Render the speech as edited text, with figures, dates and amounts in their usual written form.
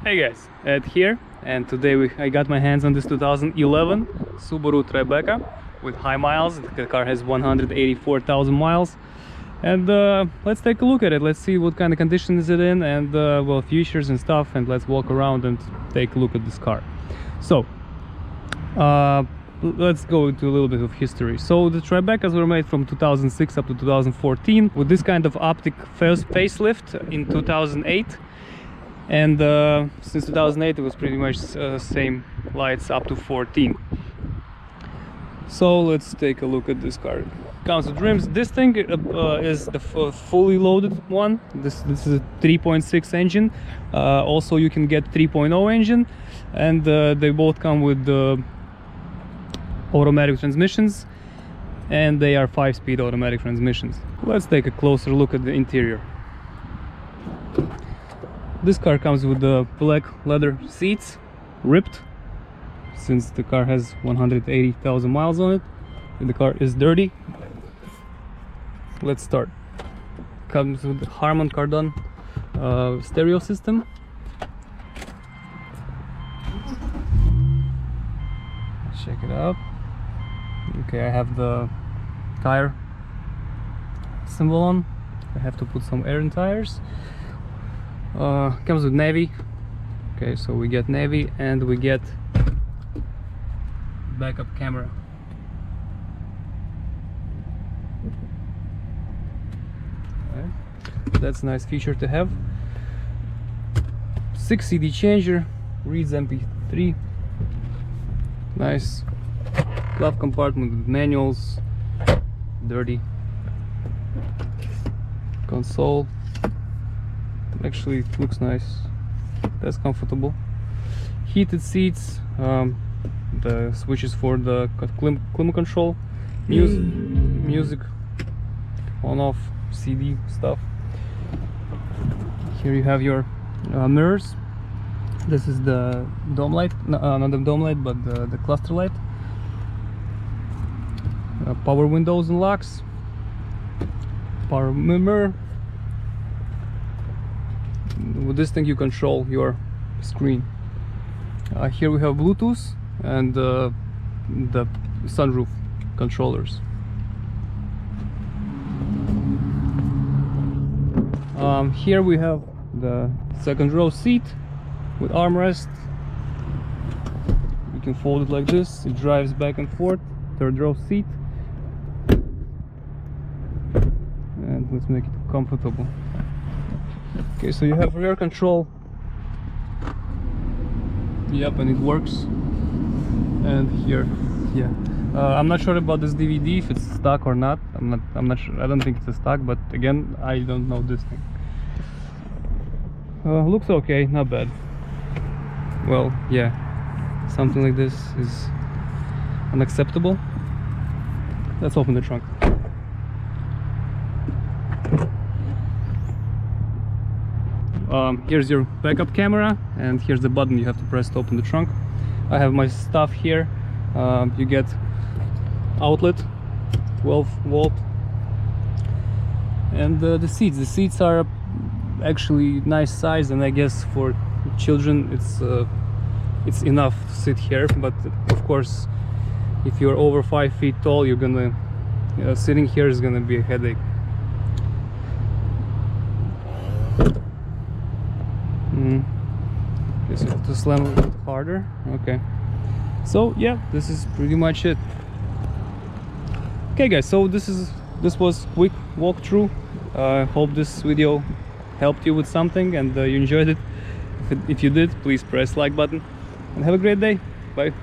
Hey guys, Ed here, and today I got my hands on this 2011 Subaru Tribeca with high miles. The car has 184,000 miles, and let's take a look at it. Let's see what kind of condition is it in, and well, features and stuff, and let's walk around and take a look at this car. So let's go into a little bit of history. So the Tribecas were made from 2006 up to 2014 with this kind of optic facelift in 2008. And since 2008 it was pretty much same lights up to 14. So let's take a look at this car. Comes with rims. This thing is the fully loaded one. This is a 3.6 engine. Also you can get 3.0 engine, and they both come with automatic transmissions, and they are 5-speed automatic transmissions. Let's take a closer look at the interior. This car comes with the black leather seats, ripped, since the car has 180,000 miles on it, and the car is dirty. Let's start. Comes with the Harman Kardon stereo system. Check it out. Okay, I have the tire symbol on. I have to put some air in tires. Comes with navy. Okay, so we get navy, and we get backup camera. Okay. That's a nice feature to have. 6 CD changer, reads MP3. Nice glove compartment with manuals. Dirty console. Actually, it looks nice. That's comfortable. Heated seats. The switches for the climate control. Music on-off, CD stuff. Here you have your mirrors. This is the dome light, not the dome light, but the cluster light. Power windows and locks. Power mirror. With this thing you control your screen. Here we have Bluetooth and the sunroof controllers. Here we have the second row seat with armrest. You can fold it like this, it drives back and forth. Third row seat, and let's make it comfortable. Okay, so you have rear control. Yep, and it works. And here, yeah. I'm not sure about this DVD, if it's stock or not. I'm not sure. I don't think it's a stock, but again, I don't know this thing. Looks okay, not bad. Well, yeah, something like this is unacceptable. Let's open the trunk. Here's your backup camera, and here's the button you have to press to open the trunk. I have my stuff here. You get outlet, 12-volt, and the seats are actually nice size, and I guess for children it's enough to sit here. But of course, if you're over 5 feet tall, you're gonna sitting here is gonna be a headache. Guess you have to slam a bit harder. Okay, so yeah, this is pretty much it. Okay guys, so this was quick walkthrough. Hope this video helped you with something, and you enjoyed it. If you did, please press like button, and have a great day. Bye.